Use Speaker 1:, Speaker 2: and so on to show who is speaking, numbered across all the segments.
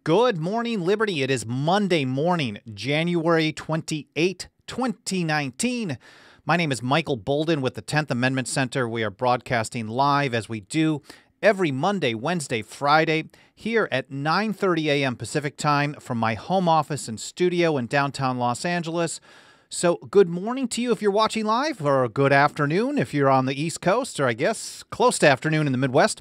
Speaker 1: Good morning, Liberty. It is Monday morning, January 28, 2019. My name is Michael Bolden with the 10th Amendment Center. We are broadcasting live as we do every Monday, Wednesday, Friday here at 9:30 a.m. Pacific time from my home office and studio in downtown Los Angeles. So good morning to you if you're watching live, or good afternoon if you're on the East Coast, or I guess close to afternoon in the Midwest.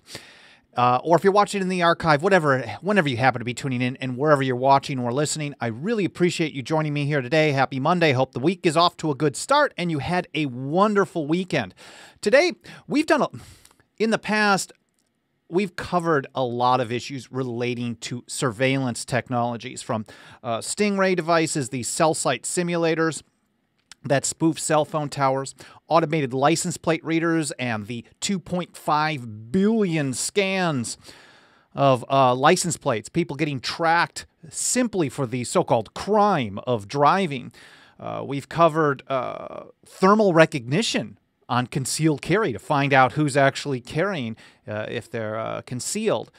Speaker 1: Or if you're watching in the archive, whenever you happen to be tuning in and wherever you're watching or listening, I really appreciate you joining me here today. Happy Monday. Hope the week is off to a good start and you had a wonderful weekend. Today, in the past, we've covered a lot of issues relating to surveillance technologies, from stingray devices, these cell site simulators that spoof cell phone towers, automated license plate readers, and the 2.5 billion scans of license plates, people getting tracked simply for the so-called crime of driving. We've covered thermal recognition on concealed carry to find out who's actually carrying if they're concealed.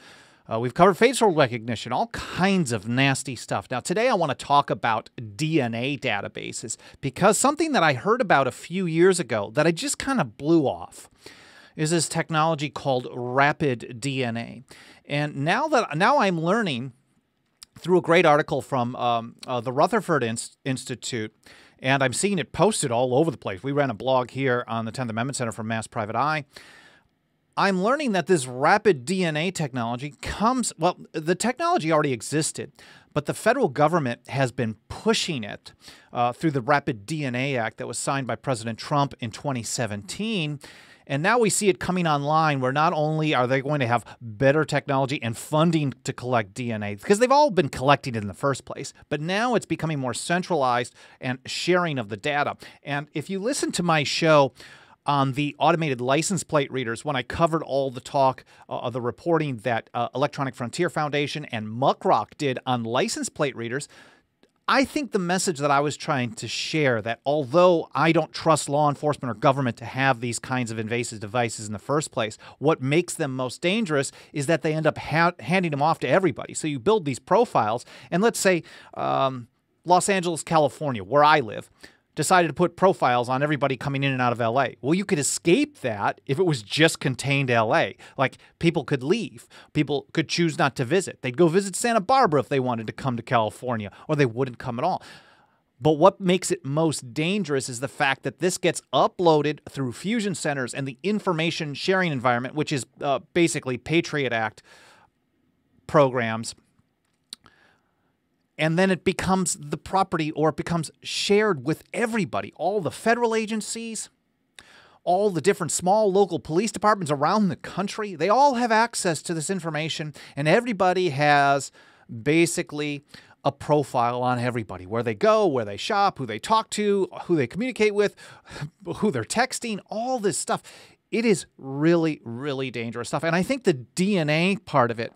Speaker 1: We've covered facial recognition, all kinds of nasty stuff. Now, today I want to talk about DNA databases, because something that I heard about a few years ago that I just kind of blew off is this technology called rapid DNA. And now I'm learning through a great article from the Rutherford Institute, and I'm seeing it posted all over the place. We ran a blog here on the 10th Amendment Center for Mass Private Eye. I'm learning that this rapid DNA technology the technology already existed, but the federal government has been pushing it through the Rapid DNA Act that was signed by President Trump in 2017. And now we see it coming online, where not only are they going to have better technology and funding to collect DNA, because they've all been collecting it in the first place, but now it's becoming more centralized and sharing of the data. And if you listen to my show on the automated license plate readers, when I covered all the talk of the reporting that Electronic Frontier Foundation and Muckrock did on license plate readers, I think the message that I was trying to share, that although I don't trust law enforcement or government to have these kinds of invasive devices in the first place, what makes them most dangerous is that they end up handing them off to everybody. So you build these profiles, and let's say Los Angeles, California, where I live, decided to put profiles on everybody coming in and out of LA. Well, you could escape that if it was just contained LA. Like, people could leave. People could choose not to visit. They'd go visit Santa Barbara if they wanted to come to California, or they wouldn't come at all. But what makes it most dangerous is the fact that this gets uploaded through fusion centers and the information sharing environment, which is basically Patriot Act programs. And then it becomes the property, or it becomes shared with everybody, all the federal agencies, all the different small local police departments around the country. They all have access to this information, and everybody has basically a profile on everybody, where they go, where they shop, who they talk to, who they communicate with, who they're texting, all this stuff. It is really, really dangerous stuff. And I think the DNA part of it,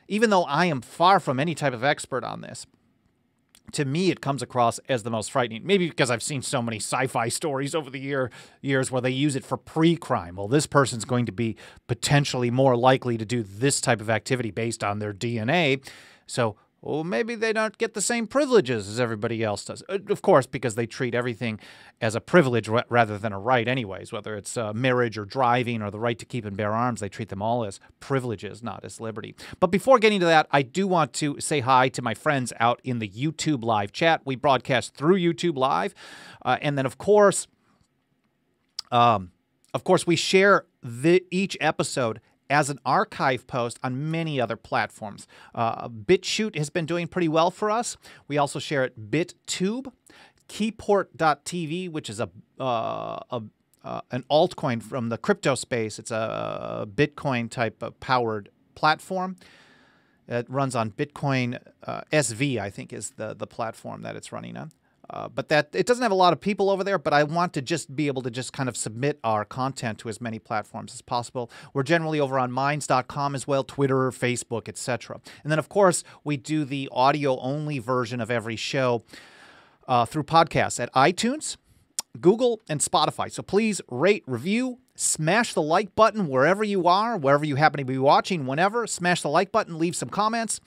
Speaker 1: even though I am far from any type of expert on this, to me, it comes across as the most frightening. Maybe because I've seen so many sci-fi stories over the years where they use it for pre-crime. Well, this person's going to be potentially more likely to do this type of activity based on their DNA. So, well, maybe they don't get the same privileges as everybody else does. Of course, because they treat everything as a privilege rather than a right anyways. Whether it's marriage or driving or the right to keep and bear arms, they treat them all as privileges, not as liberty. But before getting to that, I do want to say hi to my friends out in the YouTube live chat. We broadcast through YouTube Live. And then, of course, we share each episode as an archive post on many other platforms. BitChute has been doing pretty well for us. We also share it BitTube, Keyport.tv, which is an altcoin from the crypto space. It's a Bitcoin type of powered platform. It runs on Bitcoin SV, I think, is the platform that it's running on. But it doesn't have a lot of people over there, but I want to just be able to just kind of submit our content to as many platforms as possible. We're generally over on minds.com as well, Twitter, Facebook, etc. And then, of course, we do the audio-only version of every show through podcasts at iTunes, Google, and Spotify. So please rate, review, smash the like button wherever you are, wherever you happen to be watching, whenever. Smash the like button, leave some comments.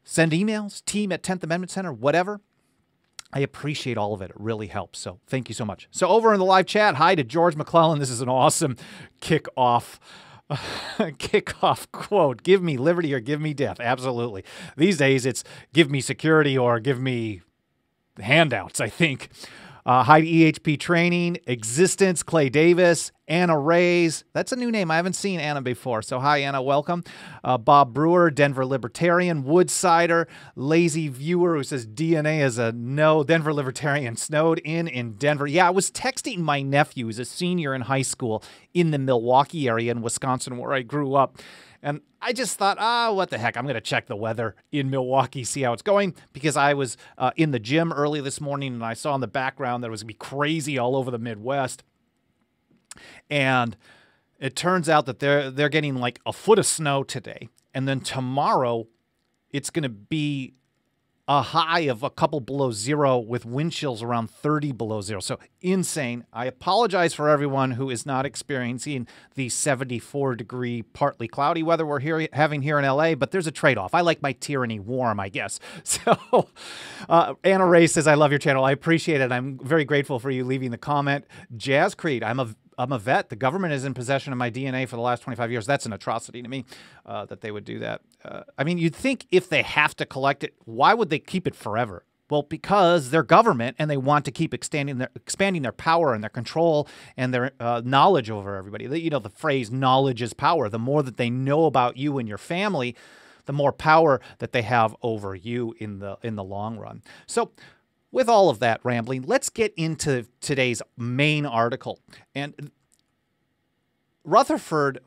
Speaker 1: send emails, team at 10th Amendment Center, whatever. I appreciate all of it. It really helps. So thank you so much. So over in the live chat, hi to George McClellan. This is an awesome kickoff quote. Give me liberty or give me death. Absolutely. These days it's give me security or give me handouts, I think. Hi to EHP Training, Existence, Clay Davis, Anna Rays. That's a new name. I haven't seen Anna before. So hi, Anna. Welcome. Bob Brewer, Denver Libertarian, Woodsider, Lazy Viewer, who says DNA is a no. Denver Libertarian, snowed in Denver. Yeah, I was texting my nephew, who's a senior in high school in the Milwaukee area in Wisconsin, where I grew up. And I just thought, what the heck? I'm going to check the weather in Milwaukee, see how it's going, because I was in the gym early this morning, and I saw in the background that it was going to be crazy all over the Midwest. And it turns out that they're getting like a foot of snow today. And then tomorrow, it's going to be a high of a couple below zero with wind chills around 30 below zero. So insane. I apologize for everyone who is not experiencing the 74-degree, partly cloudy weather we're having here in LA, but there's a trade-off. I like my tyranny warm, I guess. So Anna Ray says, I love your channel. I appreciate it. I'm very grateful for you leaving the comment. Jazz Creed, I'm a vet. The government is in possession of my DNA for the last 25 years. That's an atrocity to me that they would do that. I mean, you'd think if they have to collect it, why would they keep it forever? Well, because they're government and they want to keep expanding their power and their control and their knowledge over everybody. You know, the phrase knowledge is power. The more that they know about you and your family, the more power that they have over you in the long run. So with all of that rambling, let's get into today's main article. And Rutherford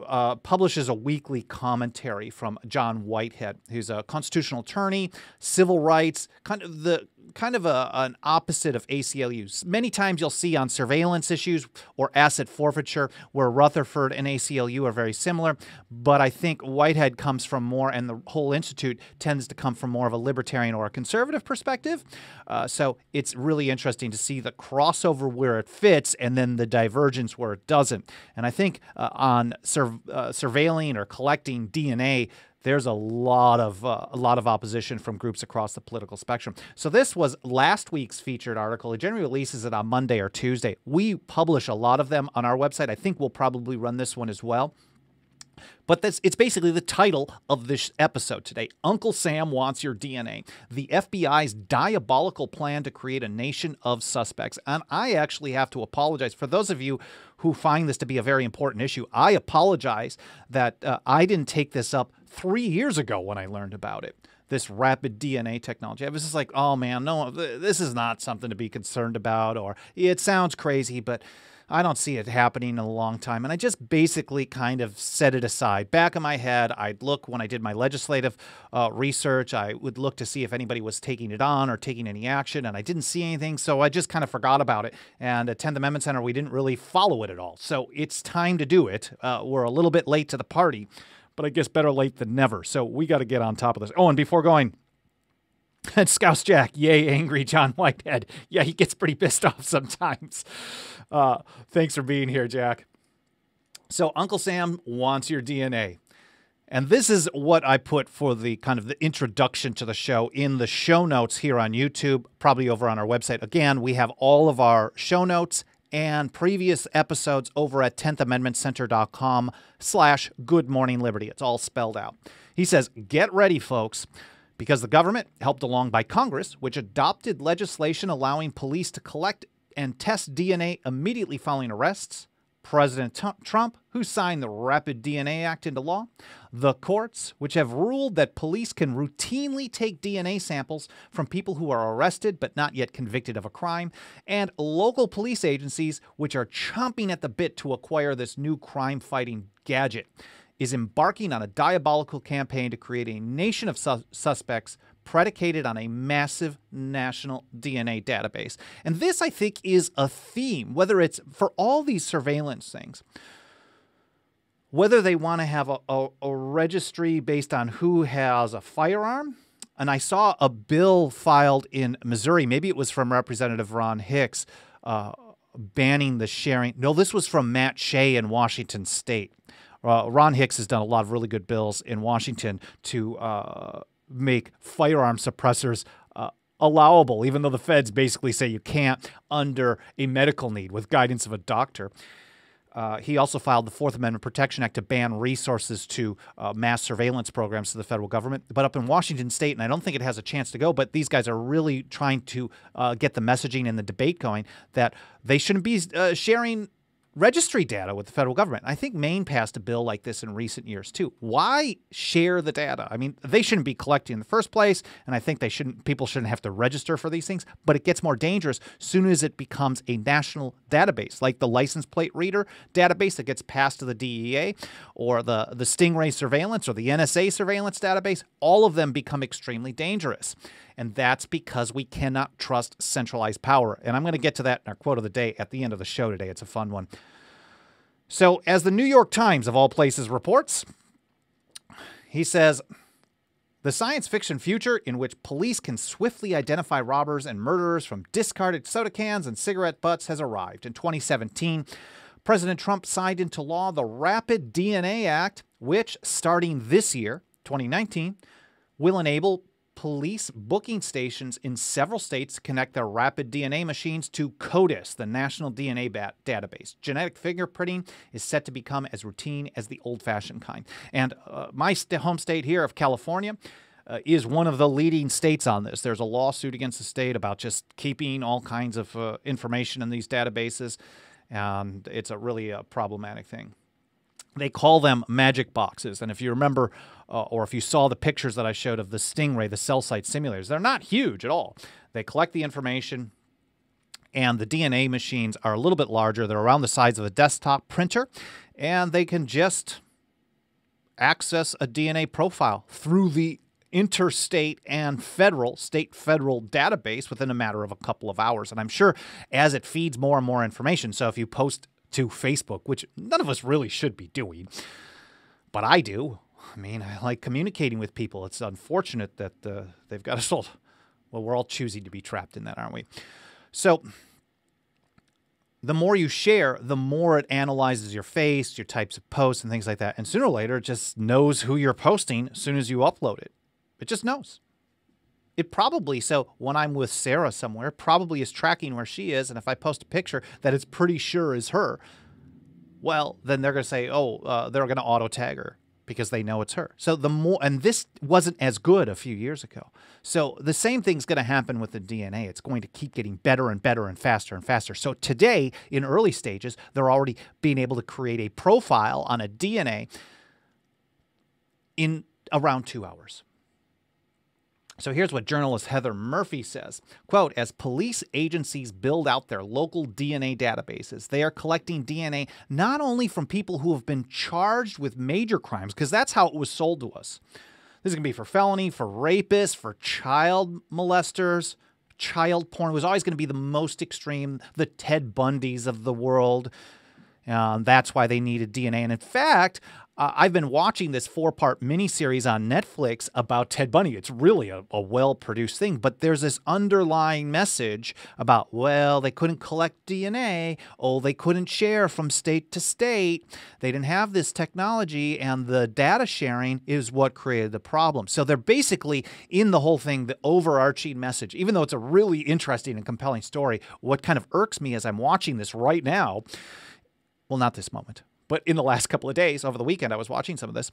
Speaker 1: publishes a weekly commentary from John Whitehead, who's a constitutional attorney, civil rights, kind of an opposite of ACLU. Many times you'll see on surveillance issues or asset forfeiture where Rutherford and ACLU are very similar, but I think Whitehead comes from more, and the whole institute tends to come from more of a libertarian or a conservative perspective. So it's really interesting to see the crossover where it fits and then the divergence where it doesn't. And I think on surveilling or collecting DNA, there's a lot of opposition from groups across the political spectrum. So this was last week's featured article. It generally releases it on Monday or Tuesday. We publish a lot of them on our website. I think we'll probably run this one as well. But it's basically the title of this episode today. Uncle Sam Wants Your DNA. The FBI's diabolical plan to create a nation of suspects. And I actually have to apologize. For those of you who find this to be a very important issue, I apologize that I didn't take this up 3 years ago when I learned about it. This rapid DNA technology. I was just like, oh man, no, this is not something to be concerned about, or it sounds crazy, but I don't see it happening in a long time. And I just basically kind of set it aside. Back in my head, I'd look when I did my legislative research, I would look to see if anybody was taking it on or taking any action, and I didn't see anything, so I just kind of forgot about it. And at 10th Amendment Center, we didn't really follow it at all. So it's time to do it. We're a little bit late to the party, but I guess better late than never. So we got to get on top of this. Oh, and before going, Scouse Jack, yay, angry John Whitehead. Yeah, he gets pretty pissed off sometimes. Thanks for being here, Jack. So Uncle Sam wants your DNA. And this is what I put for the kind of the introduction to the show in the show notes here on YouTube, probably over on our website. Again, we have all of our show notes and previous episodes over at 10thamendmentcenter.com/Good Morning Liberty. It's all spelled out. He says, get ready, folks, because the government, helped along by Congress, which adopted legislation allowing police to collect and test DNA immediately following arrests, President Trump, who signed the Rapid DNA Act into law, the courts, which have ruled that police can routinely take DNA samples from people who are arrested but not yet convicted of a crime, and local police agencies, which are chomping at the bit to acquire this new crime-fighting gadget, is embarking on a diabolical campaign to create a nation of suspects predicated on a massive national DNA database. And this, I think, is a theme, whether it's for all these surveillance things, whether they want to have a registry based on who has a firearm. And I saw a bill filed in Missouri, maybe it was from Representative Ron Hicks, banning the sharing. No, this was from Matt Shea in Washington State. Ron Hicks has done a lot of really good bills in Washington to make firearm suppressors allowable, even though the feds basically say you can't under a medical need with guidance of a doctor. He also filed the Fourth Amendment Protection Act to ban resources to mass surveillance programs to the federal government. But up in Washington state, and I don't think it has a chance to go, but these guys are really trying to get the messaging and the debate going that they shouldn't be sharing registry data with the federal government. I think Maine passed a bill like this in recent years too. Why share the data? I mean, they shouldn't be collecting in the first place, and I think people shouldn't have to register for these things, but it gets more dangerous as soon as it becomes a national database, like the license plate reader database that gets passed to the DEA, or the Stingray surveillance or the NSA surveillance database. All of them become extremely dangerous. And that's because we cannot trust centralized power. And I'm going to get to that in our quote of the day at the end of the show today. It's a fun one. So as the New York Times, of all places, reports, he says, the science fiction future in which police can swiftly identify robbers and murderers from discarded soda cans and cigarette butts has arrived. In 2017, President Trump signed into law the Rapid DNA Act, which, starting this year, 2019, will enable police booking stations in several states to connect their rapid DNA machines to CODIS, the National DNA Database. Genetic fingerprinting is set to become as routine as the old-fashioned kind. And my home state here of California is one of the leading states on this. There's a lawsuit against the state about just keeping all kinds of information in these databases, and it's a really problematic thing. They call them magic boxes. And if you remember, or if you saw the pictures that I showed of the Stingray, the cell site simulators, they're not huge at all. They collect the information, and the DNA machines are a little bit larger. They're around the size of a desktop printer, and they can just access a DNA profile through the interstate and state-federal database within a matter of a couple of hours. And I'm sure as it feeds more and more information, so if you post to Facebook, which none of us really should be doing, but I do. I mean, I like communicating with people. It's unfortunate that they've got us all. Well, we're all choosing to be trapped in that, aren't we? So the more you share, the more it analyzes your face, your types of posts, and things like that. And sooner or later, it just knows who you're posting as soon as you upload it. It just knows. It probably, so when I'm with Sarah somewhere, probably is tracking where she is, and if I post a picture that it's pretty sure is her, well, then they're going to say, they're going to auto-tag her because they know it's her. So the more, and this wasn't as good a few years ago. So the same thing's going to happen with the DNA. It's going to keep getting better and better and faster and faster. So today, in early stages, they're already being able to create a profile on a DNA in around 2 hours. So here's what journalist Heather Murphy says, quote, as police agencies build out their local DNA databases, they are collecting DNA not only from people who have been charged with major crimes, because that's how it was sold to us. This is going to be for felony, for rapists, for child molesters, child porn. It was always going to be the most extreme, the Ted Bundys of the world. That's why they needed DNA. And in fact, I've been watching this 4-part miniseries on Netflix about Ted Bundy. It's really a well-produced thing, but there's this underlying message about, well, they couldn't collect DNA. Oh, they couldn't share from state to state. They didn't have this technology, and the data sharing is what created the problem. So they're basically, in the whole thing, the overarching message, even though it's a really interesting and compelling story, what kind of irks me as I'm watching this right now, well, not this moment, but in the last couple of days, over the weekend, I was watching some of this.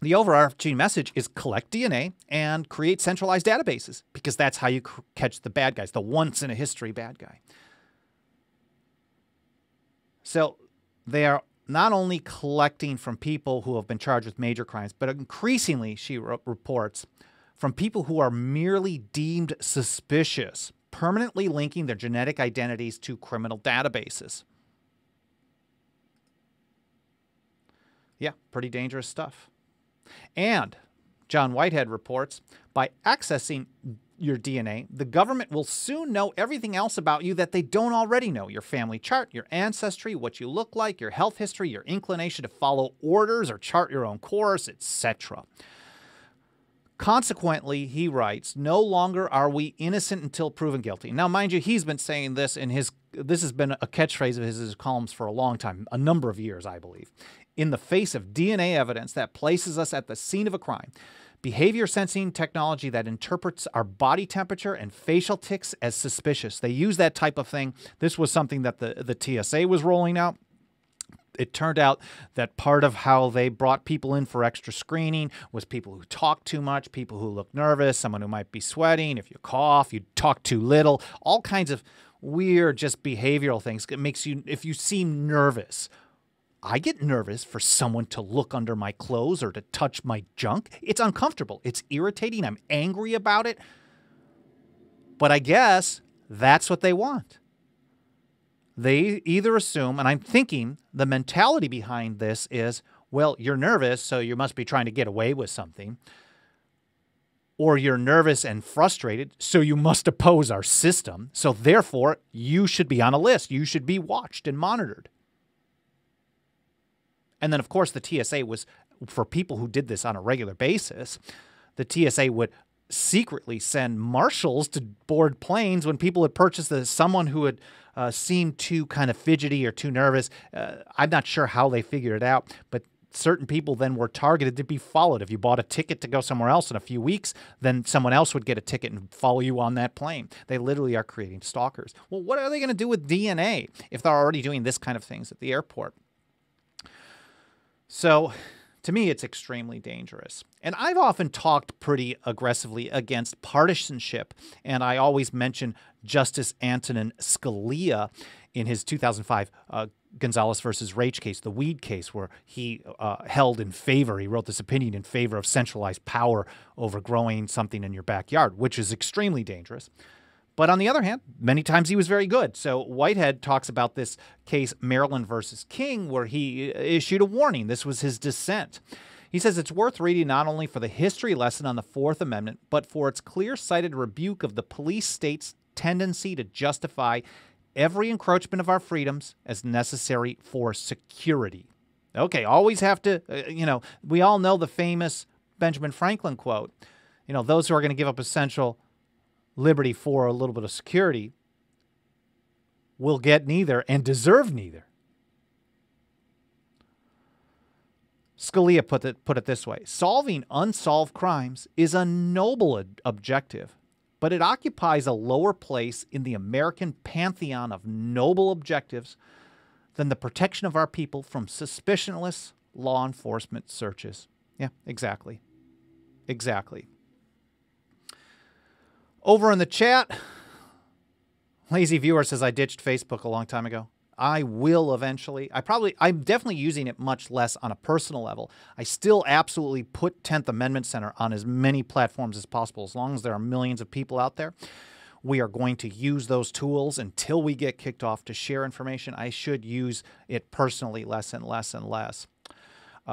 Speaker 1: The overarching message is collect DNA and create centralized databases, because that's how you catch the bad guys, the once-in-a-history bad guy. So they are not only collecting from people who have been charged with major crimes, but increasingly, she reports, from people who are merely deemed suspicious, permanently linking their genetic identities to criminal databases. Yeah, pretty dangerous stuff. And John Whitehead reports, by accessing your DNA, the government will soon know everything else about you that they don't already know. Your family chart, your ancestry, what you look like, your health history, your inclination to follow orders or chart your own course, etc. Consequently, he writes, no longer are we innocent until proven guilty. Now, mind you, he's been saying this in this has been a catchphrase of his columns for a long time, a number of years, I believe. In the face of DNA evidence that places us at the scene of a crime, behavior sensing technology that interprets our body temperature and facial tics as suspicious. They use that type of thing. This was something that the TSA was rolling out. It turned out that part of how they brought people in for extra screening was people who talk too much, people who look nervous, someone who might be sweating, if you cough, you talk too little, all kinds of weird just behavioral things. It makes you, if you seem nervous, I get nervous for someone to look under my clothes or to touch my junk. It's uncomfortable. It's irritating. I'm angry about it. But I guess that's what they want. They either assume, and I'm thinking the mentality behind this is, well, you're nervous, so you must be trying to get away with something. Or you're nervous and frustrated, so you must oppose our system. So therefore, you should be on a list. You should be watched and monitored. And then, of course, the TSA was, for people who did this on a regular basis, the TSA would secretly send marshals to board planes when people had purchased someone who had seemed too kind of fidgety or too nervous. I'm not sure how they figured it out, but certain people then were targeted to be followed. If you bought a ticket to go somewhere else in a few weeks, then someone else would get a ticket and follow you on that plane. They literally are creating stalkers. Well, what are they going to do with DNA if they're already doing this kind of things at the airport? So to me, it's extremely dangerous. And I've often talked pretty aggressively against partisanship, and I always mention Justice Antonin Scalia in his 2005 Gonzalez versus Raich case, the weed case, where he held in favor, he wrote this opinion in favor of centralized power over growing something in your backyard, which is extremely dangerous. But on the other hand, many times he was very good. So Whitehead talks about this case, Maryland versus King, where he issued a warning. This was his dissent. He says it's worth reading not only for the history lesson on the Fourth Amendment, but for its clear-sighted rebuke of the police state's tendency to justify every encroachment of our freedoms as necessary for security. Okay, always have to, we all know the famous Benjamin Franklin quote, those who are going to give up essential liberty for a little bit of security will get neither and deserve neither. Scalia put it this way: solving unsolved crimes is a noble objective, but it occupies a lower place in the American pantheon of noble objectives than the protection of our people from suspicionless law enforcement searches. Yeah, exactly. Exactly. Over in the chat, Lazy Viewer says, I ditched Facebook a long time ago. I will eventually. I'm definitely using it much less on a personal level. I still absolutely put 10th Amendment Center on as many platforms as possible. As long as there are millions of people out there, we are going to use those tools until we get kicked off to share information. I should use it personally less and less and less.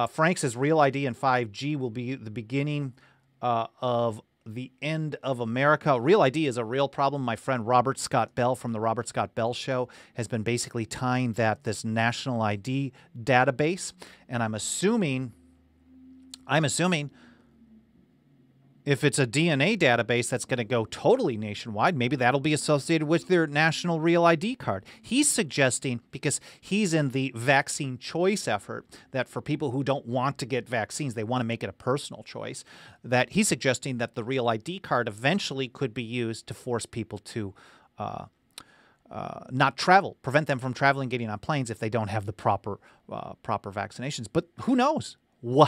Speaker 1: Frank says, Real ID and 5G will be the beginning of the end of America. Real ID is a real problem. My friend Robert Scott Bell from the Robert Scott Bell Show has been basically tying this national ID database. And I'm assuming if it's a DNA database that's going to go totally nationwide, maybe that'll be associated with their national Real ID card. He's suggesting, because he's in the vaccine choice effort, that for people who don't want to get vaccines, they want to make it a personal choice, that he's suggesting that the Real ID card eventually could be used to force people to not travel, prevent them from traveling, getting on planes if they don't have the proper vaccinations. But who knows?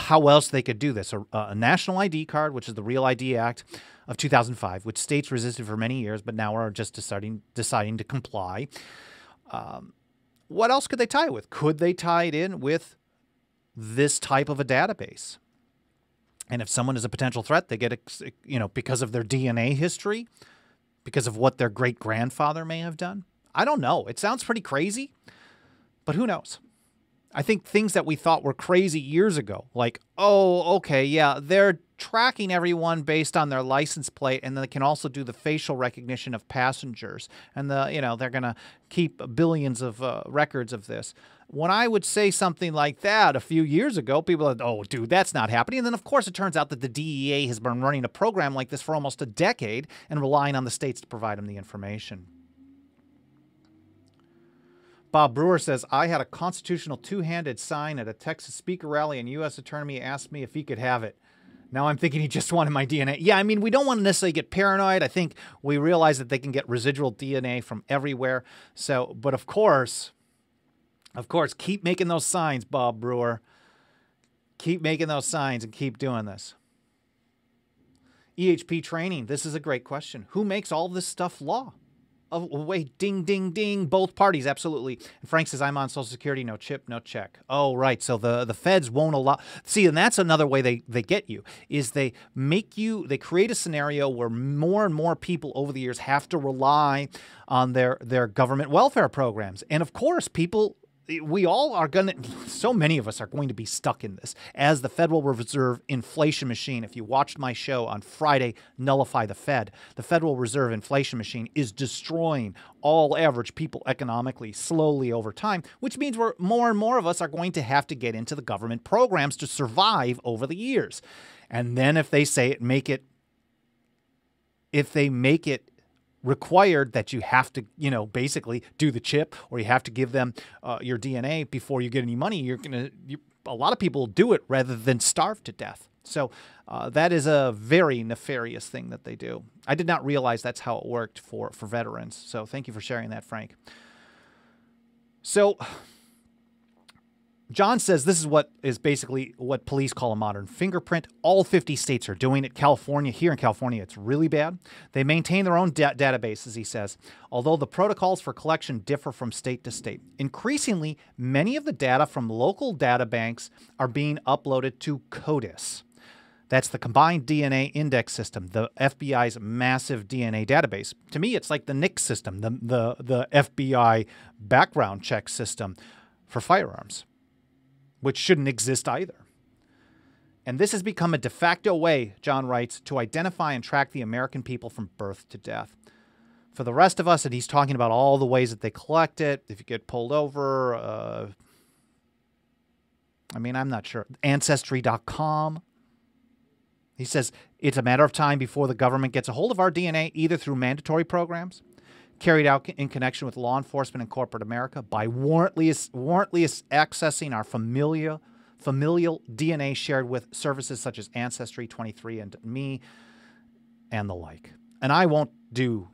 Speaker 1: How else they could do this. A national ID card, which is the Real ID Act of 2005, which states resisted for many years, but now are just deciding to comply. What else could they tie it with? Could they tie it in with this type of a database? And if someone is a potential threat, they get, because of their DNA history, because of what their great-grandfather may have done. I don't know. It sounds pretty crazy, but who knows? I think things that we thought were crazy years ago, like, oh, okay, yeah, they're tracking everyone based on their license plate, and they can also do the facial recognition of passengers, and they're going to keep billions of records of this. When I would say something like that a few years ago, people are, oh, dude, that's not happening. And then, of course, it turns out that the DEA has been running a program like this for almost a decade and relying on the states to provide them the information. Bob Brewer says, I had a constitutional two-handed sign at a Texas speaker rally, and U.S. Attorney asked me if he could have it. Now I'm thinking he just wanted my DNA. Yeah, I mean, we don't want to necessarily get paranoid. I think we realize that they can get residual DNA from everywhere. So, but of course, keep making those signs, Bob Brewer. Keep making those signs and keep doing this. EHP training. This is a great question. Who makes all this stuff law? Oh, wait, ding, ding, ding. Both parties, absolutely. And Frank says, I'm on Social Security, no chip, no check. Oh, right. So the feds won't allow. See, and that's another way they get you, is they create a scenario where more and more people over the years have to rely on their government welfare programs. And of course, we all are going to, so many of us are going to be stuck in this as the Federal Reserve inflation machine. If you watched my show on Friday, Nullify the Fed, the Federal Reserve inflation machine is destroying all average people economically slowly over time, which means more and more of us are going to have to get into the government programs to survive over the years. And then if they make it required that you have to, basically do the chip, or you have to give them your DNA before you get any money, a lot of people will do it rather than starve to death. So that is a very nefarious thing that they do. I did not realize that's how it worked for veterans. So thank you for sharing that, Frank. So John says this is what is basically what police call a modern fingerprint. All 50 states are doing it. Here in California, it's really bad. They maintain their own databases, he says, although the protocols for collection differ from state to state. Increasingly, many of the data from local data banks are being uploaded to CODIS. That's the Combined DNA Index System, the FBI's massive DNA database. To me, it's like the NICS system, the FBI background check system for firearms, which shouldn't exist either. And this has become a de facto way, John writes, to identify and track the American people from birth to death. For the rest of us, and he's talking about all the ways that they collect it, if you get pulled over, I'm not sure. Ancestry.com. He says, it's a matter of time before the government gets a hold of our DNA, either through mandatory programs, carried out in connection with law enforcement and corporate America, by warrantless accessing our familial DNA shared with services such as Ancestry, 23andMe, and the like. And I won't do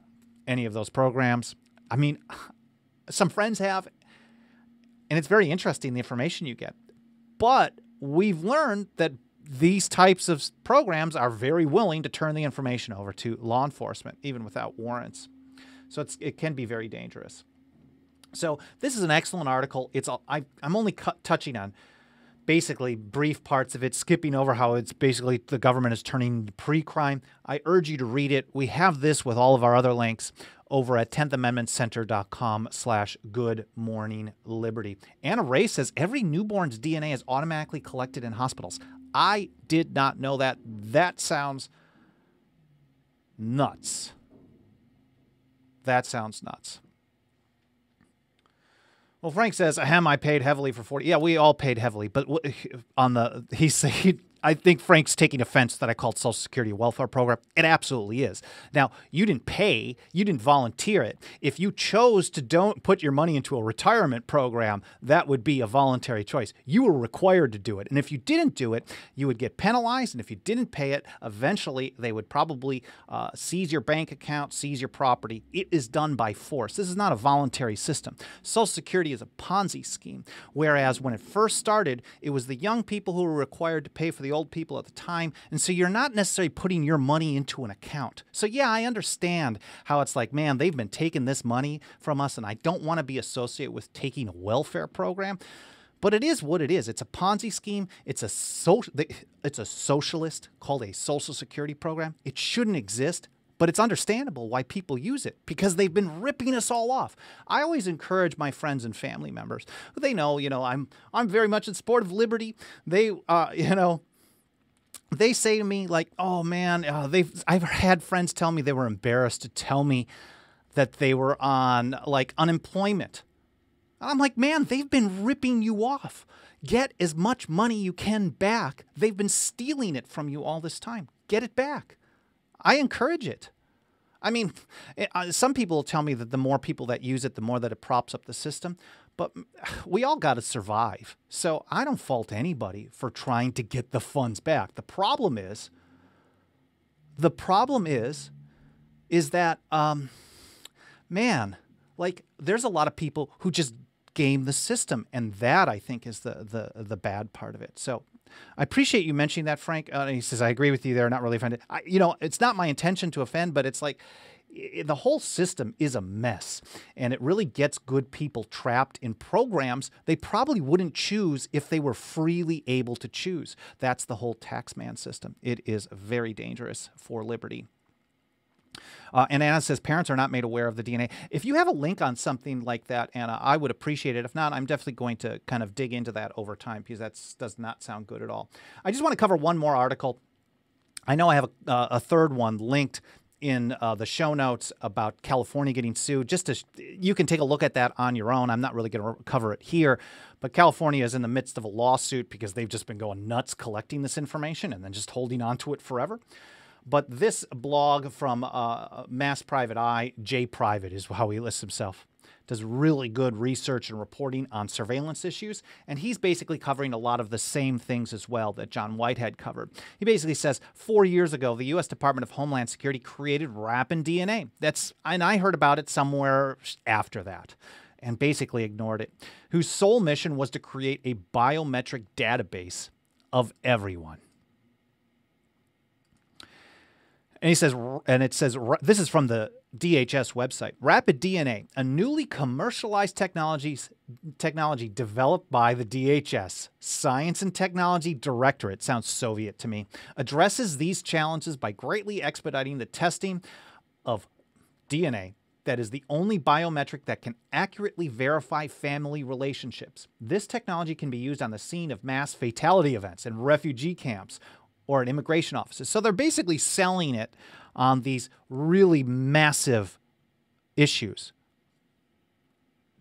Speaker 1: any of those programs. I mean, some friends have, and it's very interesting, the information you get. But we've learned that these types of programs are very willing to turn the information over to law enforcement, even without warrants. So it can be very dangerous. So this is an excellent article. I'm only touching on basically brief parts of it, skipping over how it's basically the government is turning to pre-crime. I urge you to read it. We have this with all of our other links over at 10thamendmentcenter.com/goodmorningliberty. Anna Ray says every newborn's DNA is automatically collected in hospitals. I did not know that. That sounds nuts. That sounds nuts. Well, Frank says, I paid heavily for 40. Yeah, we all paid heavily. But I think Frank's taking offense that I called Social Security a welfare program. It absolutely is. Now, you didn't pay. You didn't volunteer it. If you chose to don't put your money into a retirement program, that would be a voluntary choice. You were required to do it. And if you didn't do it, you would get penalized. And if you didn't pay it, eventually they would probably seize your bank account, seize your property. It is done by force. This is not a voluntary system. Social Security is a Ponzi scheme, whereas when it first started, it was the young people who were required to pay for the old people at the time. And so you're not necessarily putting your money into an account. So yeah, I understand how it's like, man, they've been taking this money from us and I don't want to be associated with taking a welfare program. But it is what it is. It's a Ponzi scheme. It's a socialist called a Social Security program. It shouldn't exist. But it's understandable why people use it, because they've been ripping us all off. I always encourage my friends and family members. They know, I'm very much in support of liberty. They, they say to me like, oh man, I've had friends tell me they were embarrassed to tell me that they were on like unemployment. I'm like, man, they've been ripping you off. Get as much money you can back. They've been stealing it from you all this time. Get it back. I encourage it. I mean, some people tell me that the more people that use it, the more that it props up the system. But we all got to survive. So I don't fault anybody for trying to get the funds back. The problem is that, man, like there's a lot of people who just game the system. And that, I think, is the bad part of it. So I appreciate you mentioning that, Frank. He says, I agree with you there. Not really offended. It's not my intention to offend, but it's like the whole system is a mess. And it really gets good people trapped in programs they probably wouldn't choose if they were freely able to choose. That's the whole taxman system. It is very dangerous for liberty. And Anna says parents are not made aware of the DNA. If you have a link on something like that, Anna, I would appreciate it. If not, I'm definitely going to kind of dig into that over time because that does not sound good at all. I just want to cover one more article. I know I have a third one linked in the show notes about California getting sued. You can take a look at that on your own. I'm not really going to cover it here. But California is in the midst of a lawsuit because they've just been going nuts collecting this information and then just holding on to it forever. But this blog from Mass Private Eye, J Private is how he lists himself, does really good research and reporting on surveillance issues. And he's basically covering a lot of the same things as well that John Whitehead covered. He basically says 4 years ago, the U.S. Department of Homeland Security created Rapid DNA. And I heard about it somewhere after that and basically ignored it, whose sole mission was to create a biometric database of everyone. And he says, and it says, this is from the DHS website, Rapid DNA, a newly commercialized technology developed by the DHS, Science and Technology Directorate, sounds Soviet to me, addresses these challenges by greatly expediting the testing of DNA that is the only biometric that can accurately verify family relationships. This technology can be used on the scene of mass fatality events in refugee camps or in immigration offices. So they're basically selling it on these really massive issues.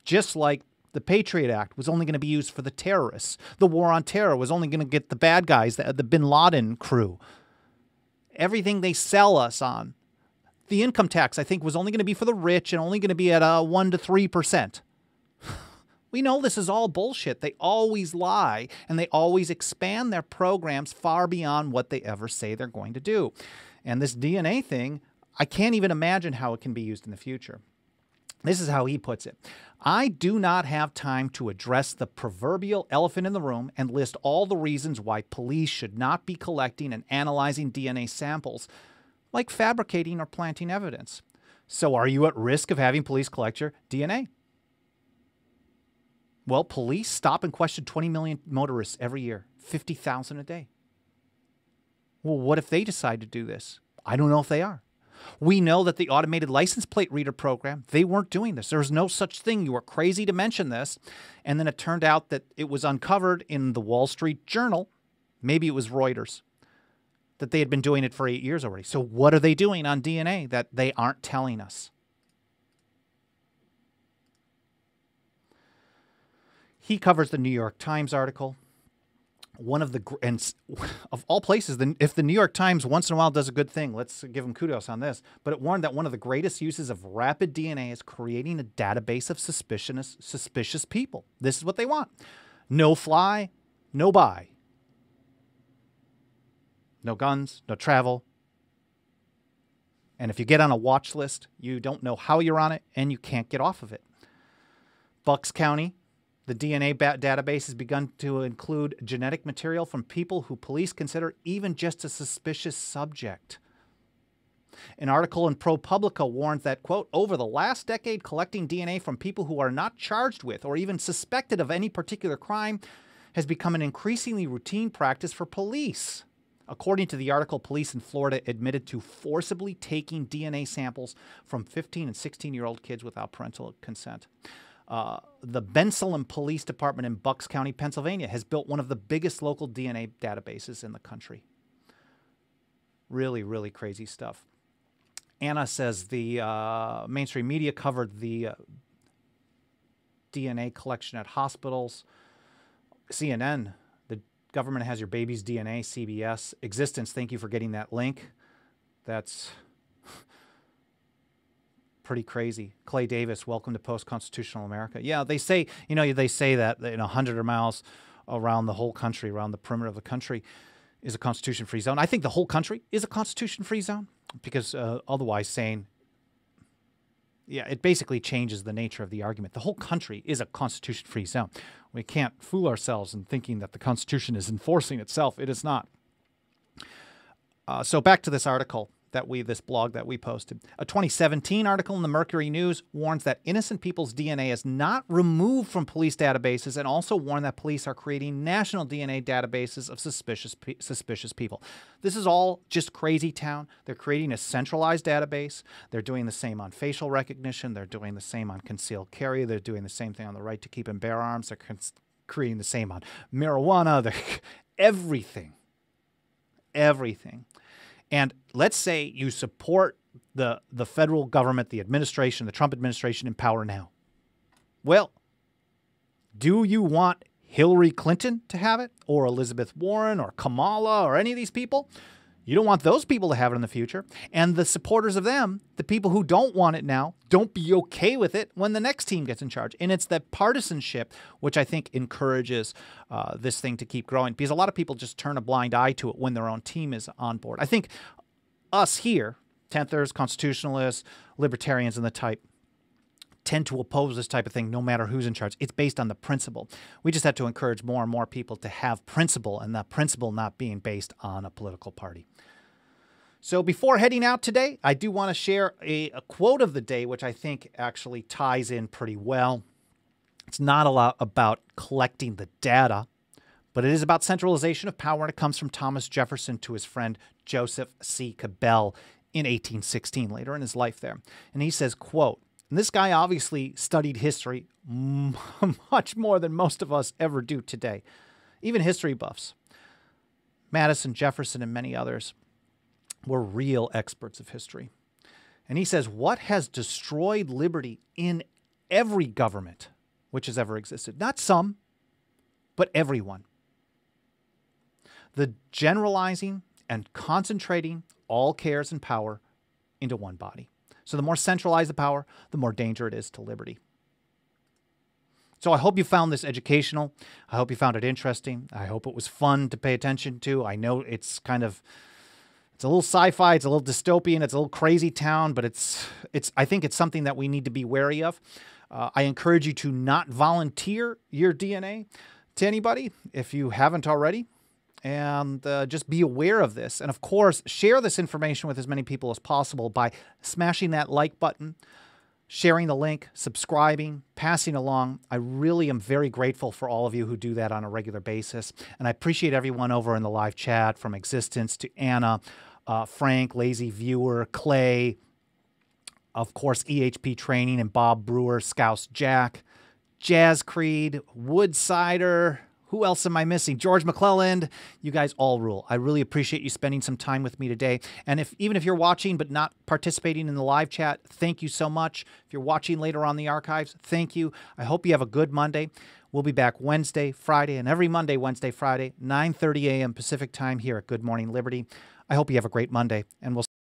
Speaker 1: Just like the Patriot Act was only going to be used for the terrorists. The war on terror was only going to get the bad guys, the bin Laden crew. Everything they sell us on. The income tax, I think, was only going to be for the rich and only going to be at 1 to 3%. We know this is all bullshit. They always lie, and they always expand their programs far beyond what they ever say they're going to do. And this DNA thing, I can't even imagine how it can be used in the future. This is how he puts it. I do not have time to address the proverbial elephant in the room and list all the reasons why police should not be collecting and analyzing DNA samples, like fabricating or planting evidence. So are you at risk of having police collect your DNA? Well, police stop and question 20 million motorists every year, 50,000 a day. Well, what if they decide to do this? I don't know if they are. We know that the automated license plate reader program, they weren't doing this. There was no such thing. You were crazy to mention this. And then it turned out that it was uncovered in the Wall Street Journal. Maybe it was Reuters, that they had been doing it for 8 years already. So what are they doing on DNA that they aren't telling us? He covers the New York Times article. One of the, and of all places, if the New York Times once in a while does a good thing, let's give them kudos on this. But it warned that one of the greatest uses of rapid DNA is creating a database of suspicious people. This is what they want. No fly, no buy. No guns, no travel. And if you get on a watch list, you don't know how you're on it and you can't get off of it. Bucks County, the DNA database has begun to include genetic material from people who police consider even just a suspicious subject. An article in ProPublica warns that, quote, over the last decade, collecting DNA from people who are not charged with or even suspected of any particular crime has become an increasingly routine practice for police. According to the article, police in Florida admitted to forcibly taking DNA samples from 15 and 16-year-old kids without parental consent. The Bensalem Police Department in Bucks County, Pennsylvania, has built one of the biggest local DNA databases in the country. Really, really crazy stuff. Anna says the mainstream media covered the DNA collection at hospitals. CNN, the government has your baby's DNA. CBS, Existence, thank you for getting that link. That's pretty crazy. Clay Davis, welcome to post-constitutional America. Yeah, they say, they say that 100 miles around the whole country, around the perimeter of the country, is a constitution-free zone. I think the whole country is a constitution-free zone because otherwise saying, it basically changes the nature of the argument. The whole country is a constitution-free zone. We can't fool ourselves in thinking that the Constitution is enforcing itself. It is not. So back to this article this blog that we posted. A 2017 article in the Mercury News warns that innocent people's DNA is not removed from police databases, and also warn that police are creating national DNA databases of suspicious people. This is all just crazy town. They're creating a centralized database. They're doing the same on facial recognition. They're doing the same on concealed carry. They're doing the same thing on the right to keep and bear arms. They're creating the same on marijuana. They're everything. Everything. And let's say you support the federal government, the administration, the Trump administration in power now. Well, do you want Hillary Clinton to have it, or Elizabeth Warren, or Kamala, or any of these people? You don't want those people to have it in the future. And the supporters of them, the people who don't want it now, don't be okay with it when the next team gets in charge. And it's that partisanship which I think encourages this thing to keep growing, because a lot of people just turn a blind eye to it when their own team is on board. I think us here, Tenthers, constitutionalists, libertarians and the type, tend to oppose this type of thing no matter who's in charge. It's based on the principle. We just have to encourage more and more people to have principle, and that principle not being based on a political party. So before heading out today, I do want to share a quote of the day, which I think actually ties in pretty well. It's not a lot about collecting the data, but it is about centralization of power, and it comes from Thomas Jefferson to his friend Joseph C. Cabell in 1816, later in his life there. And he says, quote, and this guy obviously studied history much more than most of us ever do today, even history buffs. Madison, Jefferson, and many others were real experts of history. And he says, what has destroyed liberty in every government which has ever existed? Not some, but everyone. The generalizing and concentrating all cares and power into one body. So the more centralized the power, the more danger it is to liberty. So I hope you found this educational. I hope you found it interesting. I hope it was fun to pay attention to. I know it's a little sci-fi, it's a little dystopian, it's a little crazy town, but I think it's something that we need to be wary of. I encourage you to not volunteer your DNA to anybody if you haven't already. And just be aware of this. And of course, share this information with as many people as possible by smashing that like button, sharing the link, subscribing, passing along. I really am very grateful for all of you who do that on a regular basis. And I appreciate everyone over in the live chat, from Existence to Anna, Frank, Lazy Viewer, Clay, of course, EHP Training, and Bob Brewer, Scouse Jack, Jazz Creed, Woodsider. Who else am I missing? George McClelland. You guys all rule. I really appreciate you spending some time with me today. And even if you're watching but not participating in the live chat, thank you so much. If you're watching later on the archives, thank you. I hope you have a good Monday. We'll be back Wednesday, Friday, and every Monday, Wednesday, Friday, 9:30 a.m. Pacific time here at Good Morning Liberty. I hope you have a great Monday, and we'll